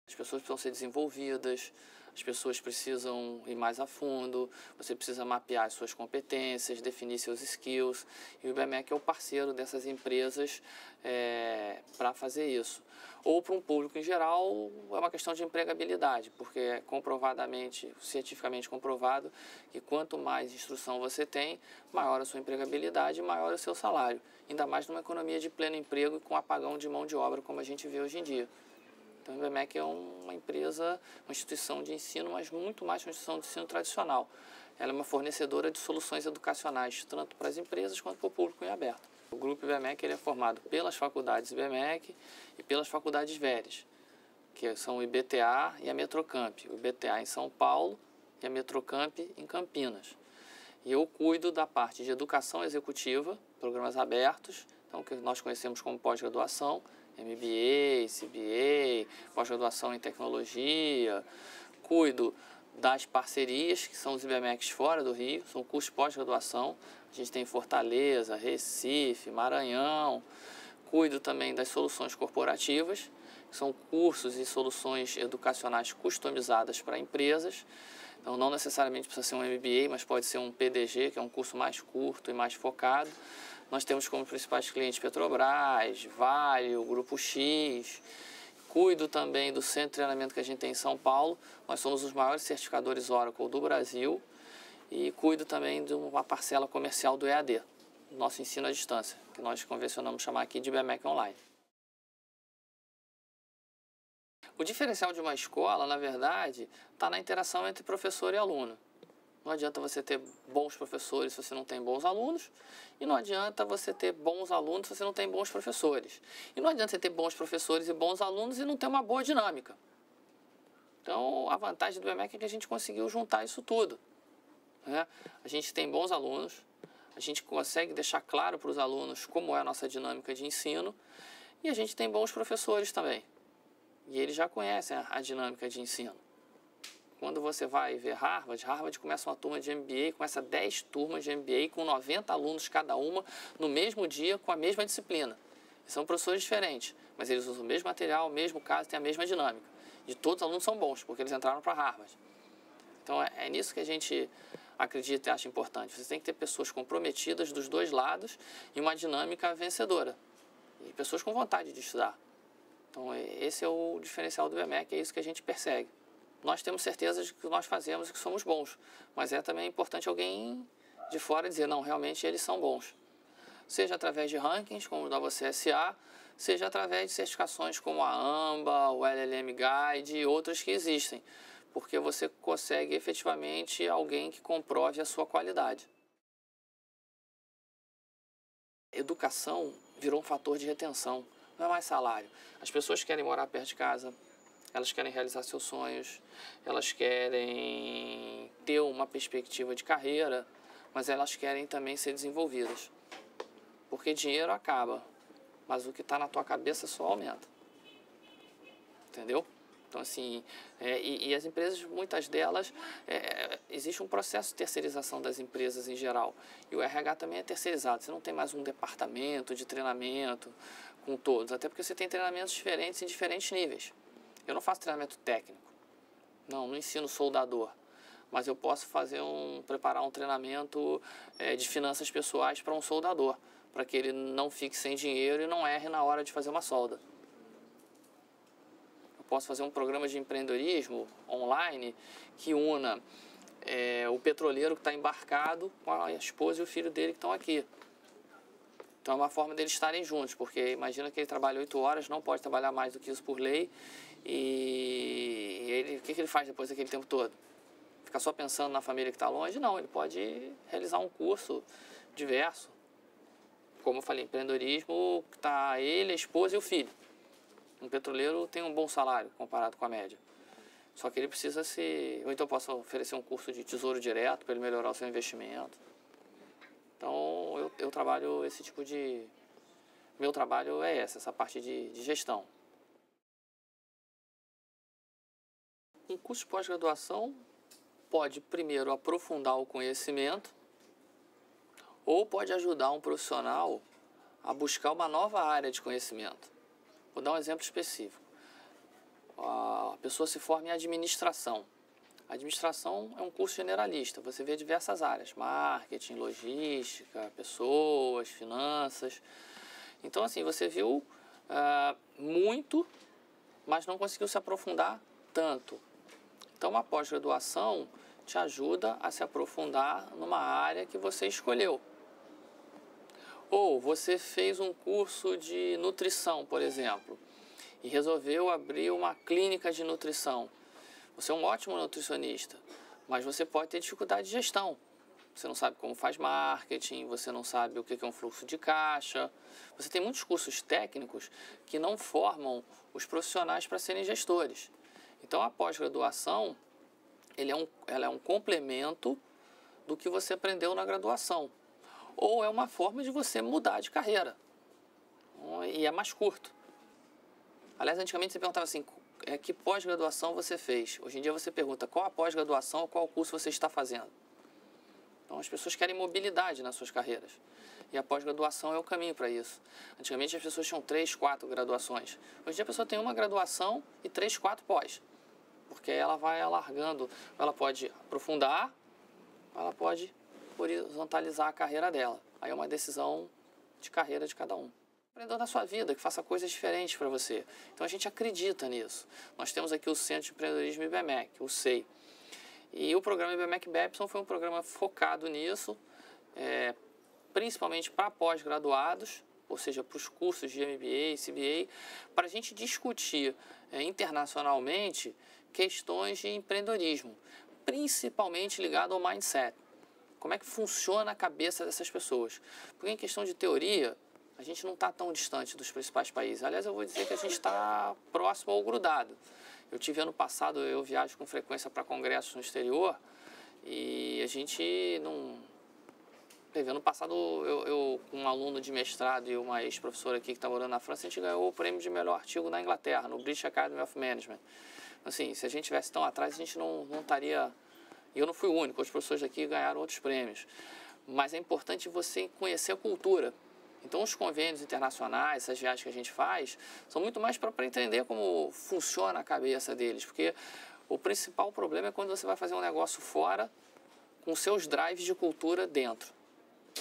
As pessoas precisam ser desenvolvidas, as pessoas precisam ir mais a fundo, você precisa mapear as suas competências, definir seus skills, e o IBMEC é o parceiro dessas empresas para fazer isso. Ou para um público em geral, é uma questão de empregabilidade, porque é comprovadamente, cientificamente comprovado, que quanto mais instrução você tem, maior a sua empregabilidade e maior o seu salário, ainda mais numa economia de pleno emprego e com apagão de mão de obra, como a gente vê hoje em dia. Então, o IBMEC é uma empresa, uma instituição de ensino, mas muito mais uma instituição de ensino tradicional. Ela é uma fornecedora de soluções educacionais, tanto para as empresas quanto para o público em aberto. O grupo IBMEC ele é formado pelas faculdades IBMEC e pelas faculdades VERES, que são o IBTA e a Metrocamp. O IBTA em São Paulo e a Metrocamp em Campinas. E eu cuido da parte de educação executiva, programas abertos, então, que nós conhecemos como pós-graduação, MBA, CBA, pós-graduação em tecnologia. Cuido das parcerias, que são os IBMECs fora do Rio, são cursos de pós-graduação. A gente tem Fortaleza, Recife, Maranhão. Cuido também das soluções corporativas, que são cursos e soluções educacionais customizadas para empresas. Então, não necessariamente precisa ser um MBA, mas pode ser um PDG, que é um curso mais curto e mais focado. Nós temos como principais clientes Petrobras, Vale, o Grupo X. Cuido também do centro de treinamento que a gente tem em São Paulo. Nós somos os maiores certificadores Oracle do Brasil. E cuido também de uma parcela comercial do EAD, nosso ensino à distância, que nós convencionamos chamar aqui de IBMEC Online. O diferencial de uma escola, na verdade, está na interação entre professor e aluno. Não adianta você ter bons professores se você não tem bons alunos, e não adianta você ter bons alunos se você não tem bons professores. E não adianta você ter bons professores e bons alunos e não ter uma boa dinâmica. Então, a vantagem do IBMEC é que a gente conseguiu juntar isso tudo, né? A gente tem bons alunos, a gente consegue deixar claro para os alunos como é a nossa dinâmica de ensino, e a gente tem bons professores também. E eles já conhecem a dinâmica de ensino. Quando você vai ver Harvard começa uma turma de MBA, começa 10 turmas de MBA com 90 alunos cada uma no mesmo dia com a mesma disciplina. E são professores diferentes, mas eles usam o mesmo material, o mesmo caso, têm a mesma dinâmica. E todos os alunos são bons, porque eles entraram para Harvard. Então é nisso que a gente acredita e acha importante. Você tem que ter pessoas comprometidas dos dois lados e uma dinâmica vencedora. E pessoas com vontade de estudar. Então esse é o diferencial do IBMEC, é isso que a gente persegue. Nós temos certeza de que nós fazemos e que somos bons, mas é também importante alguém de fora dizer, não, realmente eles são bons. Seja através de rankings, como o da WCSA, seja através de certificações como a AMBA, o LLM Guide e outras que existem, porque você consegue efetivamente alguém que comprove a sua qualidade. Educação virou um fator de retenção, não é mais salário. As pessoas querem morar perto de casa, elas querem realizar seus sonhos, elas querem ter uma perspectiva de carreira, mas elas querem também ser desenvolvidas. Porque dinheiro acaba, mas o que está na tua cabeça só aumenta. Entendeu? Então, assim, e as empresas, muitas delas, existe um processo de terceirização das empresas em geral. E o RH também é terceirizado. Você não tem mais um departamento de treinamento com todos, até porque você tem treinamentos diferentes em diferentes níveis. Eu não faço treinamento técnico, não ensino soldador, mas eu posso preparar um treinamento de finanças pessoais para um soldador, para que ele não fique sem dinheiro e não erre na hora de fazer uma solda. Eu posso fazer um programa de empreendedorismo online que una o petroleiro que está embarcado com a esposa e o filho dele que estão aqui. Então é uma forma deles estarem juntos, porque imagina que ele trabalha 8 horas, não pode trabalhar mais do que isso por lei, e o que ele faz depois daquele tempo todo? Ficar só pensando na família que está longe? Não, ele pode realizar um curso diverso. Como eu falei, empreendedorismo, que está ele, a esposa e o filho. Um petroleiro tem um bom salário comparado com a média. Só que ele precisa ou então eu posso oferecer um curso de tesouro direto para ele melhorar o seu investimento. Então, eu trabalho esse tipo de... Meu trabalho é essa parte de gestão. Um curso de pós-graduação pode, primeiro, aprofundar o conhecimento ou pode ajudar um profissional a buscar uma nova área de conhecimento. Vou dar um exemplo específico. a pessoa se forma em administração. A administração é um curso generalista, você vê diversas áreas, marketing, logística, pessoas, finanças. Então, assim, você viu muito, mas não conseguiu se aprofundar tanto. Então, a pós-graduação te ajuda a se aprofundar numa área que você escolheu. Ou você fez um curso de nutrição, por exemplo, e resolveu abrir uma clínica de nutrição. Você é um ótimo nutricionista, mas você pode ter dificuldade de gestão. Você não sabe como faz marketing, você não sabe o que é um fluxo de caixa. Você tem muitos cursos técnicos que não formam os profissionais para serem gestores. Então, a pós-graduação, ela é um complemento do que você aprendeu na graduação. Ou é uma forma de você mudar de carreira. E é mais curto. Aliás, antigamente você perguntava assim, que pós-graduação você fez? Hoje em dia você pergunta qual a pós-graduação ou qual curso você está fazendo. Então, as pessoas querem mobilidade nas suas carreiras. E a pós-graduação é o caminho para isso. Antigamente as pessoas tinham 3, 4 graduações. Hoje em dia a pessoa tem uma graduação e 3, 4 pós. Porque ela vai alargando, ela pode aprofundar, ela pode horizontalizar a carreira dela. Aí é uma decisão de carreira de cada um. Empreendedor na sua vida, que faça coisas diferentes para você. Então a gente acredita nisso. Nós temos aqui o Centro de Empreendedorismo IBMEC, o SEI. E o programa IBMEC Babson foi um programa focado nisso, principalmente para pós-graduados, ou seja, para os cursos de MBA e CBA, para a gente discutir internacionalmente questões de empreendedorismo, principalmente ligado ao mindset. Como é que funciona a cabeça dessas pessoas? Porque em questão de teoria, a gente não está tão distante dos principais países. Aliás, eu vou dizer que a gente está próximo ou grudado. Eu tive ano passado, eu viajo com frequência para congressos no exterior e a gente não... Teve ano passado, eu com um aluno de mestrado e uma ex-professora aqui que está morando na França, a gente ganhou o prêmio de melhor artigo na Inglaterra, no British Academy of Management. Assim, se a gente tivesse tão atrás, a gente não estaria... E eu não fui o único, os professores daqui ganharam outros prêmios. Mas é importante você conhecer a cultura. Então, os convênios internacionais, essas viagens que a gente faz, são muito mais para entender como funciona a cabeça deles. Porque o principal problema é quando você vai fazer um negócio fora com seus drives de cultura dentro.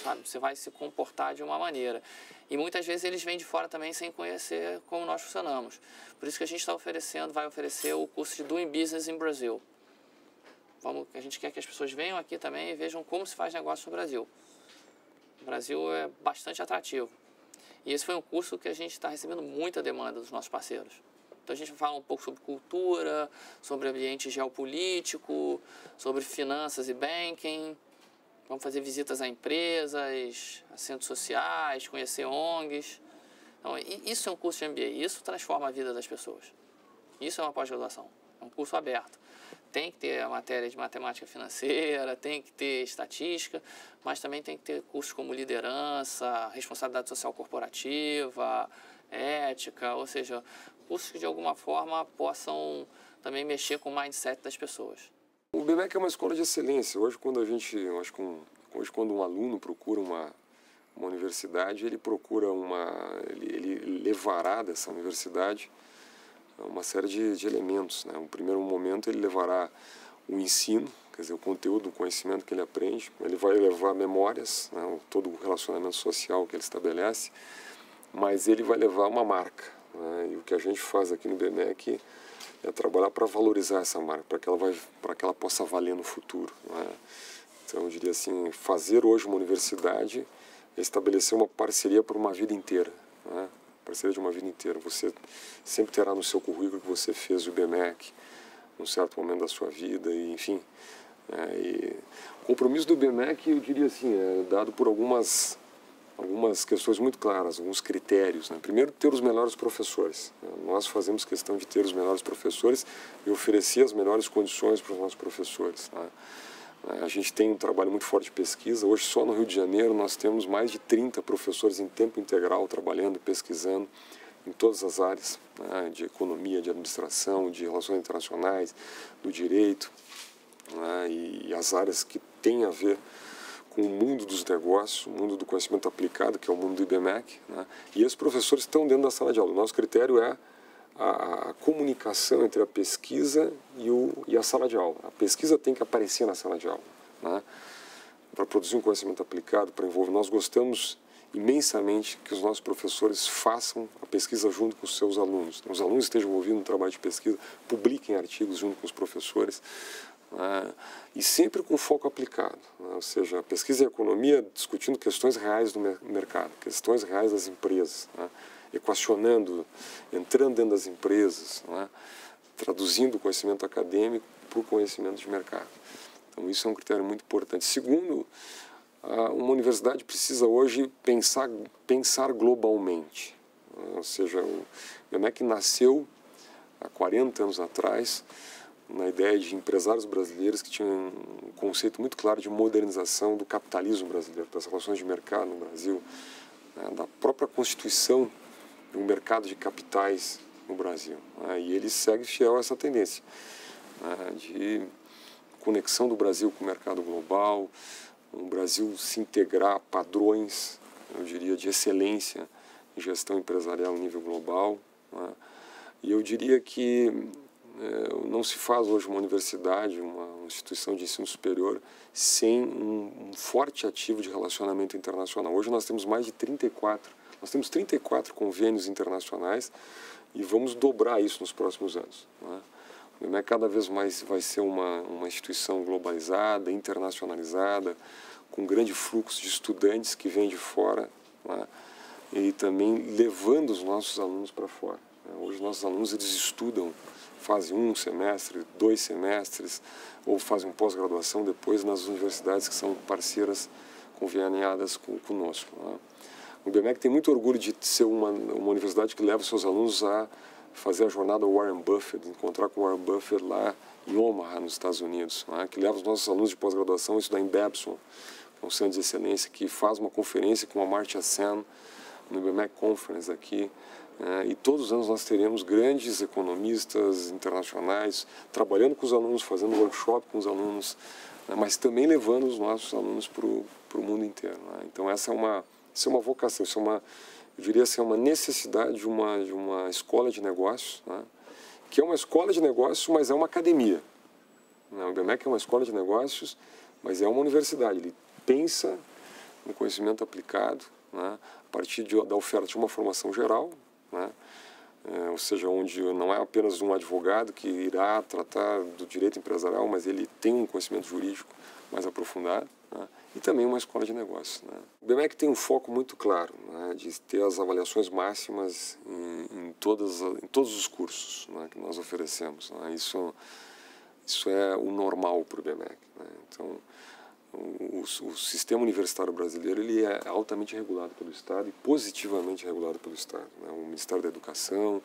Sabe? Você vai se comportar de uma maneira. E muitas vezes eles vêm de fora também sem conhecer como nós funcionamos. Por isso que a gente vai oferecer o curso de Doing Business in Brazil. A gente quer que as pessoas venham aqui também e vejam como se faz negócio no Brasil. O Brasil é bastante atrativo. E esse foi um curso que a gente está recebendo muita demanda dos nossos parceiros. Então a gente fala um pouco sobre cultura, sobre ambiente geopolítico, sobre finanças e banking. Vamos fazer visitas a empresas, a centros sociais, conhecer ONGs. Então, isso é um curso de MBA, isso transforma a vida das pessoas. Isso é uma pós-graduação, é um curso aberto. Tem que ter a matéria de matemática financeira, tem que ter estatística, mas também tem que ter cursos como liderança, responsabilidade social corporativa, ética, ou seja, cursos que de alguma forma possam também mexer com o mindset das pessoas. O IBMEC é uma escola de excelência. Hoje, quando quando um aluno procura uma universidade, ele levará dessa universidade uma série de elementos, né? No primeiro momento, ele levará o ensino, quer dizer, o conteúdo, o conhecimento que ele aprende. Ele vai levar memórias, né? Todo o relacionamento social que ele estabelece, mas ele vai levar uma marca, né? E o que a gente faz aqui no IBMEC é trabalhar para valorizar essa marca, para que ela possa valer no futuro, né? Então, eu diria assim, fazer hoje uma universidade é estabelecer uma parceria por uma vida inteira, né? Parceria de uma vida inteira. Você sempre terá no seu currículo que você fez o IBMEC num certo momento da sua vida, e, enfim. E o compromisso do IBMEC, eu diria assim, é dado por algumas questões muito claras, alguns critérios, né? Primeiro, ter os melhores professores. Nós fazemos questão de ter os melhores professores e oferecer as melhores condições para os nossos professores, né? A gente tem um trabalho muito forte de pesquisa. Hoje, só no Rio de Janeiro, nós temos mais de 30 professores em tempo integral trabalhando e pesquisando em todas as áreas, né? De economia, de administração, de relações internacionais, do direito, né? E as áreas que têm a ver com o mundo dos negócios, o mundo do conhecimento aplicado, que é o mundo do IBMEC, né? E esses professores estão dentro da sala de aula. O nosso critério é a comunicação entre a pesquisa e a sala de aula. A pesquisa tem que aparecer na sala de aula, né? Para produzir um conhecimento aplicado, para envolver. Nós gostamos imensamente que os nossos professores façam a pesquisa junto com os seus alunos. Os alunos estejam envolvidos no trabalho de pesquisa, publiquem artigos junto com os professores, né? E sempre com foco aplicado, né? Ou seja, a pesquisa em economia discutindo questões reais do mercado, questões reais das empresas, né? Equacionando, entrando dentro das empresas, né? Traduzindo o conhecimento acadêmico para o conhecimento de mercado. Então, isso é um critério muito importante. Segundo, uma universidade precisa hoje pensar globalmente. Ou seja, o IBMEC nasceu há 40 anos atrás na ideia de empresários brasileiros que tinham um conceito muito claro de modernização do capitalismo brasileiro, das relações de mercado no Brasil, né, da própria constituição de um mercado de capitais no Brasil. Né, e ele segue fiel a essa tendência, né, de conexão do Brasil com o mercado global, o Brasil se integrar a padrões, eu diria, de excelência em gestão empresarial a nível global, né? E eu diria que não se faz hoje uma universidade, uma instituição de ensino superior, sem um forte ativo de relacionamento internacional. Hoje nós temos mais de 34 convênios internacionais e vamos dobrar isso nos próximos anos, né? O IBMEC cada vez mais vai ser uma instituição globalizada, internacionalizada, com grande fluxo de estudantes que vêm de fora, né? E também levando os nossos alunos para fora, né? Hoje os nossos alunos eles estudam, fazem 1 semestre, 2 semestres, ou fazem pós-graduação depois nas universidades que são parceiras conveniadas conosco, né? O IBMEC tem muito orgulho de ser uma universidade que leva os seus alunos a fazer a jornada Warren Buffett, encontrar com o Warren Buffett lá em Omaha, nos Estados Unidos, né? Que leva os nossos alunos de pós-graduação a estudar em Babson, que é um centro de excelência, que faz uma conferência com a Amartya Sen no IBMEC Conference aqui, né? E todos os anos nós teremos grandes economistas internacionais trabalhando com os alunos, fazendo workshop com os alunos, né? Mas também levando os nossos alunos para o mundo inteiro, né? Então essa é uma vocação, eu diria assim, é uma necessidade de uma escola de negócios, né? Que é uma escola de negócios, mas é uma academia, né? O IBMEC é uma escola de negócios, mas é uma universidade. Ele pensa no conhecimento aplicado, né? A partir da oferta de uma formação geral, né? Ou seja, onde não é apenas um advogado que irá tratar do direito empresarial, mas ele tem um conhecimento jurídico mais aprofundado, né? E também uma escola de negócios, né? O IBMEC tem um foco muito claro, né, de ter as avaliações máximas em todos os cursos, né, que nós oferecemos, né? Isso é o normal para o IBMEC, né? Então, o sistema universitário brasileiro ele é altamente regulado pelo Estado e positivamente regulado pelo Estado, né? O Ministério da Educação,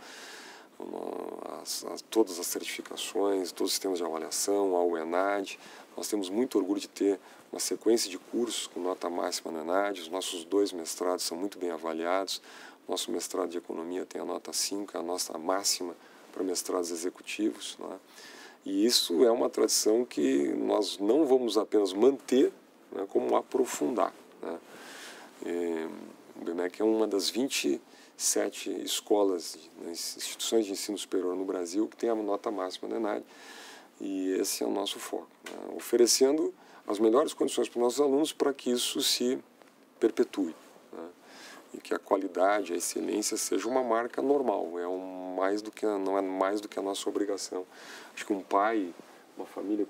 todas as certificações, todos os sistemas de avaliação, a UENAD. Nós temos muito orgulho de ter uma sequência de cursos com nota máxima na ENAD. Os nossos 2 mestrados são muito bem avaliados. Nosso mestrado de Economia tem a nota 5, a nota máxima para mestrados executivos, né? E isso é uma tradição que nós não vamos apenas manter, né, como aprofundar, né? O IBMEC é uma das 27 escolas, né, instituições de ensino superior no Brasil que tem a nota máxima da ENAD, e esse é o nosso foco, né? Oferecendo as melhores condições para os nossos alunos para que isso se perpetue, né? E que a qualidade, a excelência seja uma marca normal, não é mais do que a nossa obrigação. Acho que um pai, uma família,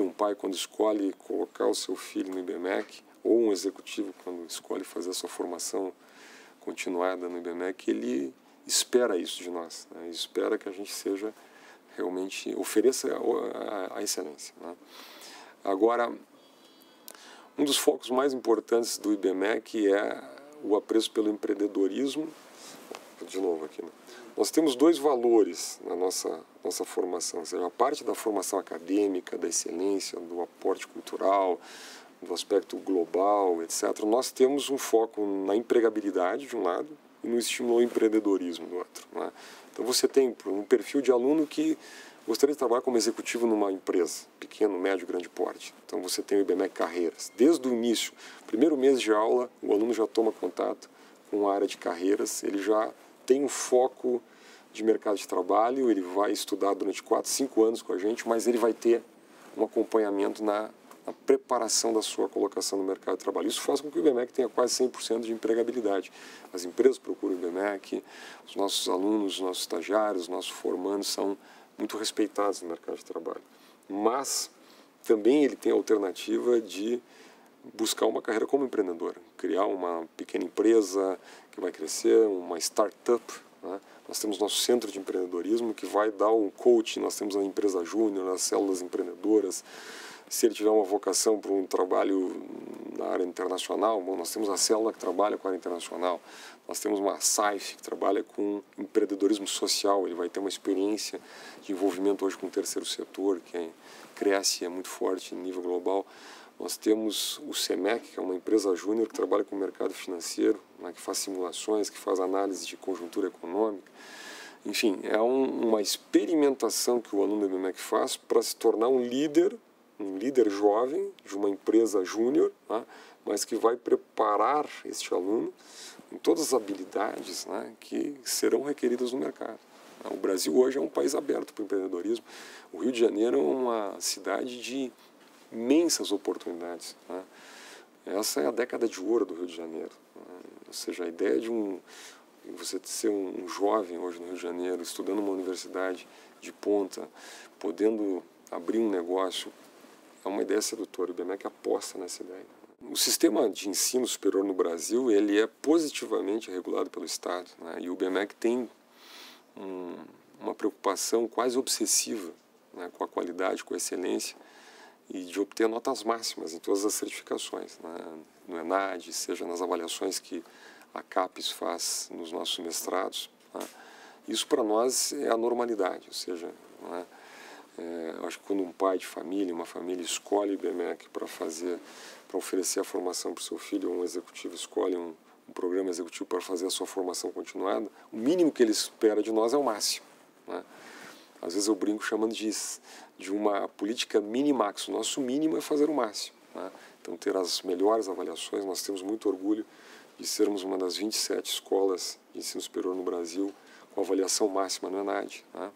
um pai, quando escolhe colocar o seu filho no IBMEC, ou um executivo, quando escolhe fazer a sua formação continuada no IBMEC, ele espera isso de nós, né? Ele espera que a gente seja realmente, ofereça a excelência, né? Agora, um dos focos mais importantes do IBMEC é o apreço pelo empreendedorismo. De novo aqui, né? Nós temos 2 valores na nossa formação, ou seja, a parte da formação acadêmica, da excelência, do aporte cultural, do aspecto global, etc. Nós temos um foco na empregabilidade, de um lado, e no estímulo ao empreendedorismo, do outro, né? Então você tem um perfil de aluno que gostaria de trabalhar como executivo numa empresa, pequeno, médio, grande porte. Então você tem o IBMEC Carreiras. Desde o início, primeiro mês de aula, o aluno já toma contato com a área de carreiras, ele já tem um foco de mercado de trabalho, ele vai estudar durante 4, 5 anos com a gente, mas ele vai ter um acompanhamento na preparação da sua colocação no mercado de trabalho. Isso faz com que o IBMEC tenha quase 100% de empregabilidade. As empresas procuram o IBMEC, os nossos alunos, os nossos estagiários, os nossos formandos são muito respeitados no mercado de trabalho. Mas também ele tem a alternativa de buscar uma carreira como empreendedor, criar uma pequena empresa que vai crescer, uma startup, né? Nós temos nosso centro de empreendedorismo que vai dar um coaching, nós temos a empresa júnior, as células empreendedoras. Se ele tiver uma vocação para um trabalho na área internacional, bom, nós temos a célula que trabalha com a área internacional, nós temos uma SAIF que trabalha com empreendedorismo social, ele vai ter uma experiência de envolvimento hoje com o terceiro setor, que cresce e é muito forte em nível global. Nós temos o CEMEC, que é uma empresa júnior que trabalha com o mercado financeiro, né, que faz simulações, que faz análise de conjuntura econômica. Enfim, é uma experimentação que o aluno do IBMEC faz para se tornar um líder jovem de uma empresa júnior, né, mas que vai preparar este aluno em todas as habilidades, né, que serão requeridas no mercado. O Brasil hoje é um país aberto para o empreendedorismo. O Rio de Janeiro é uma cidade de imensas oportunidades, né? Essa é a década de ouro do Rio de Janeiro, né? Ou seja, a ideia de você ser um jovem hoje no Rio de Janeiro, estudando numa universidade de ponta, podendo abrir um negócio, é uma ideia sedutora. O IBMEC aposta nessa ideia. O sistema de ensino superior no Brasil, ele é positivamente regulado pelo Estado, né? E o IBMEC tem uma preocupação quase obsessiva, né, com a qualidade, com a excelência, e de obter notas máximas em todas as certificações, né, no ENAD, seja nas avaliações que a CAPES faz nos nossos mestrados, né. Isso para nós é a normalidade, ou seja, né, acho que quando um pai de família, uma família escolhe o IBMEC para oferecer a formação para o seu filho, ou um executivo escolhe um programa executivo para fazer a sua formação continuada, o mínimo que ele espera de nós é o máximo, né. Às vezes eu brinco chamando de uma política minimax. O nosso mínimo é fazer o máximo, né? Então, ter as melhores avaliações. Nós temos muito orgulho de sermos uma das 27 escolas de ensino superior no Brasil com avaliação máxima no ENAD, né?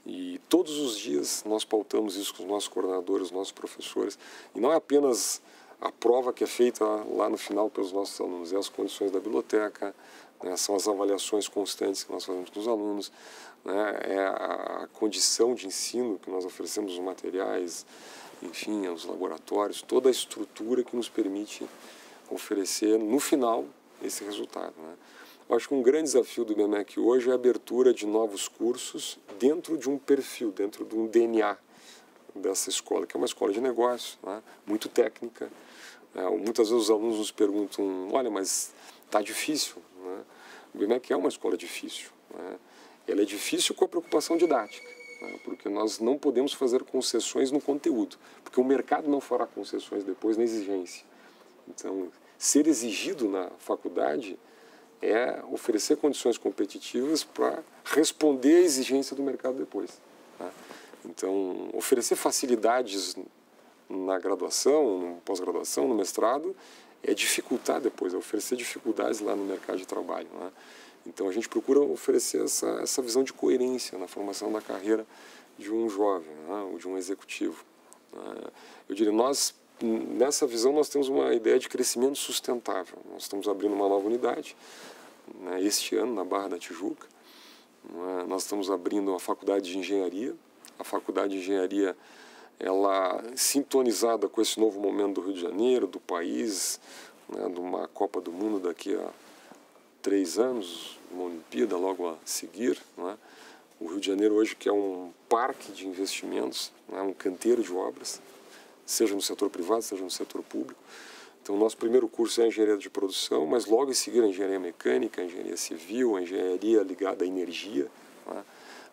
E todos os dias nós pautamos isso com os nossos coordenadores, os nossos professores. E não é apenas a prova que é feita lá no final pelos nossos alunos, é as condições da biblioteca, né? São as avaliações constantes que nós fazemos com os alunos, né? É a condição de ensino que nós oferecemos, os materiais, enfim, os laboratórios, toda a estrutura que nos permite oferecer, no final, esse resultado, né? Eu acho que um grande desafio do IBMEC hoje é a abertura de novos cursos dentro de um perfil, dentro de um DNA dessa escola, que é uma escola de negócios, né? Muito técnica. Muitas vezes os alunos nos perguntam, olha, mas está difícil, né? O IBMEC é uma escola difícil, né? Ela é difícil com a preocupação didática, né? Porque nós não podemos fazer concessões no conteúdo, porque o mercado não fará concessões depois na exigência. Então, ser exigido na faculdade é oferecer condições competitivas para responder à exigência do mercado depois, né? Então, oferecer facilidades na graduação, no pós-graduação, no mestrado, é dificultar depois, é oferecer dificuldades lá no mercado de trabalho, né? Então, a gente procura oferecer essa visão de coerência na formação da carreira de um jovem, né, ou de um executivo. Eu diria, nessa visão, nós temos uma ideia de crescimento sustentável. Nós estamos abrindo uma nova unidade, né, este ano, na Barra da Tijuca. Nós estamos abrindo a Faculdade de Engenharia. A Faculdade de Engenharia, ela sintonizada com esse novo momento do Rio de Janeiro, do país, né, de uma Copa do Mundo daqui a 3 anos, uma Olimpíada logo a seguir, né? O Rio de Janeiro hoje que é um parque de investimentos, né? Um canteiro de obras, seja no setor privado, seja no setor público. Então, o nosso primeiro curso é a engenharia de produção, mas logo em seguida a engenharia mecânica, a engenharia civil, a engenharia ligada à energia, né?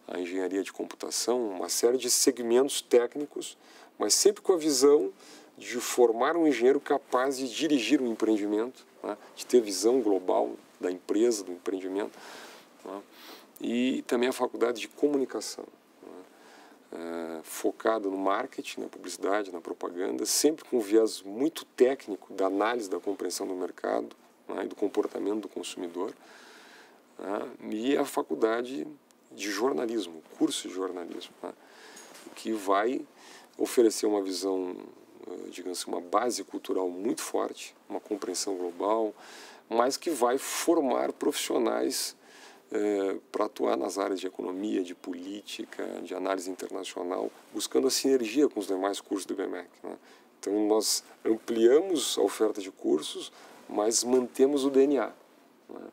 A engenharia de computação, uma série de segmentos técnicos, mas sempre com a visão de formar um engenheiro capaz de dirigir um empreendimento, né? De ter visão global da empresa, do empreendimento, né? E também a faculdade de comunicação, né? Focada no marketing, na publicidade, na propaganda, sempre com um viés muito técnico da análise, da compreensão do mercado, né? E do comportamento do consumidor, né? E a faculdade de jornalismo, curso de jornalismo, né? Que vai oferecer uma visão, digamos assim, uma base cultural muito forte, uma compreensão global, mas que vai formar profissionais para atuar nas áreas de economia, de política, de análise internacional, buscando a sinergia com os demais cursos do IBMEC, né? Então, nós ampliamos a oferta de cursos, mas mantemos o DNA, né?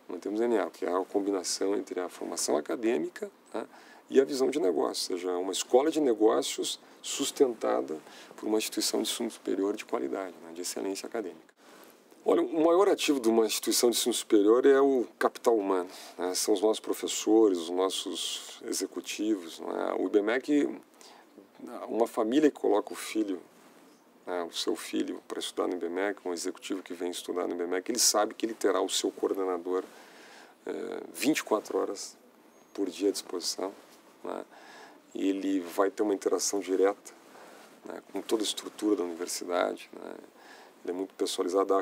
Mantemos o DNA, que é a combinação entre a formação acadêmica, né, e a visão de negócio, ou seja, uma escola de negócios sustentada por uma instituição de ensino superior de qualidade, né, de excelência acadêmica. Olha, o maior ativo de uma instituição de ensino superior é o capital humano, né? São os nossos professores, os nossos executivos, né? O IBMEC, uma família que coloca o filho, né, o seu filho para estudar no IBMEC, um executivo que vem estudar no IBMEC, ele sabe que ele terá o seu coordenador 24 horas por dia à disposição, né? E ele vai ter uma interação direta, né, com toda a estrutura da universidade, né? Ele é muito pessoalizado.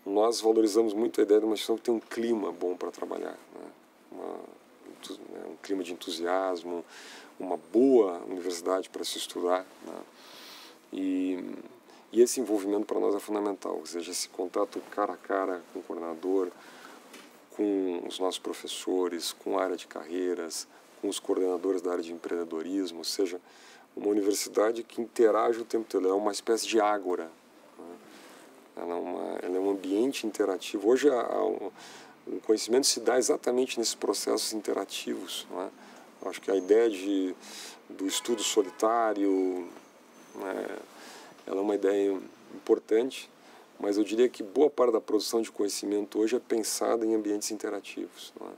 Nós valorizamos muito a ideia de uma instituição que tem um clima bom para trabalhar, né? Um clima de entusiasmo, uma boa universidade para se estudar, né? E esse envolvimento para nós é fundamental, ou seja, esse contato cara a cara com o coordenador, com os nossos professores, com a área de carreiras, com os coordenadores da área de empreendedorismo, ou seja, uma universidade que interage o tempo todo, ela é uma espécie de ágora, né? Ela é um ambiente interativo. Hoje o conhecimento se dá exatamente nesses processos interativos, né? Acho que a ideia do estudo solitário, né, ela é uma ideia importante, mas eu diria que boa parte da produção de conhecimento hoje é pensada em ambientes interativos, não é?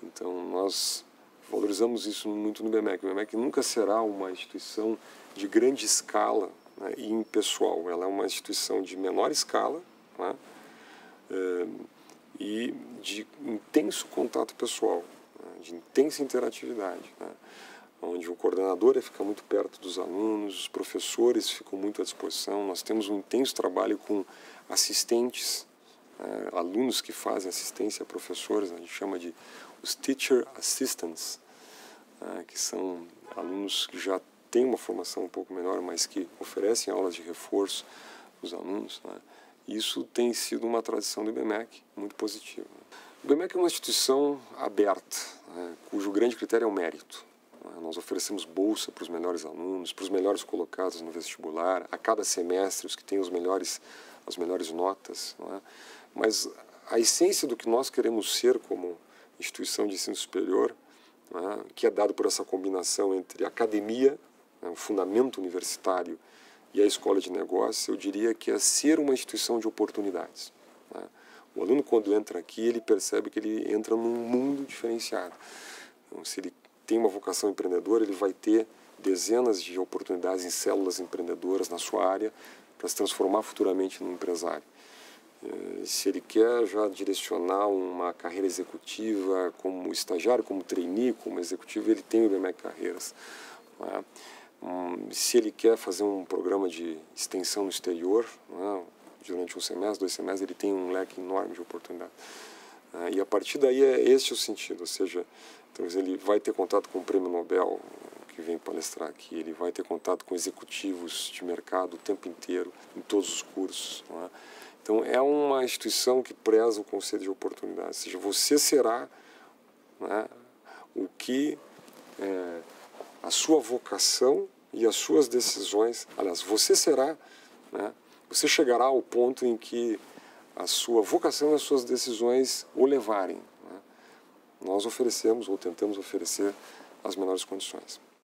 Então, nós valorizamos isso muito no IBMEC. O IBMEC nunca será uma instituição de grande escala, né, e impessoal. Ela é uma instituição de menor escala, né, e de intenso contato pessoal, né, de intensa interatividade, né, onde o coordenador fica muito perto dos alunos, os professores ficam muito à disposição. Nós temos um intenso trabalho com assistentes, alunos que fazem assistência a professores, a gente chama de os teacher assistants, que são alunos que já têm uma formação um pouco menor, mas que oferecem aulas de reforço aos alunos, né? Isso tem sido uma tradição do IBMEC muito positiva. O IBMEC é uma instituição aberta, né, cujo grande critério é o mérito. Nós oferecemos bolsa para os melhores alunos, para os melhores colocados no vestibular, a cada semestre os que têm as melhores notas, não é? Mas a essência do que nós queremos ser como instituição de ensino superior, não é? Que é dado por essa combinação entre a academia, né, o fundamento universitário, e a escola de negócios, eu diria que é ser uma instituição de oportunidades, não é? O aluno, quando entra aqui, ele percebe que ele entra num mundo diferenciado. Então, se ele tem uma vocação empreendedora, ele vai ter dezenas de oportunidades em células empreendedoras na sua área para se transformar futuramente num empresário. Se ele quer já direcionar uma carreira executiva como estagiário, como trainee, como executivo, ele tem o IBMEC Carreiras, não é? Se ele quer fazer um programa de extensão no exterior, não é? Durante um semestre, 2 semestres, ele tem um leque enorme de oportunidades. E a partir daí é esse o sentido, ou seja, talvez ele vai ter contato com o Prêmio Nobel que vem palestrar aqui, ele vai ter contato com executivos de mercado o tempo inteiro, em todos os cursos, não é? Então, é uma instituição que preza o conceito de oportunidade, ou seja, você será, né, o que a sua vocação e as suas decisões, aliás, você será, né, você chegará ao ponto em que a sua vocação e as suas decisões o levarem, né? Nós oferecemos ou tentamos oferecer as melhores condições.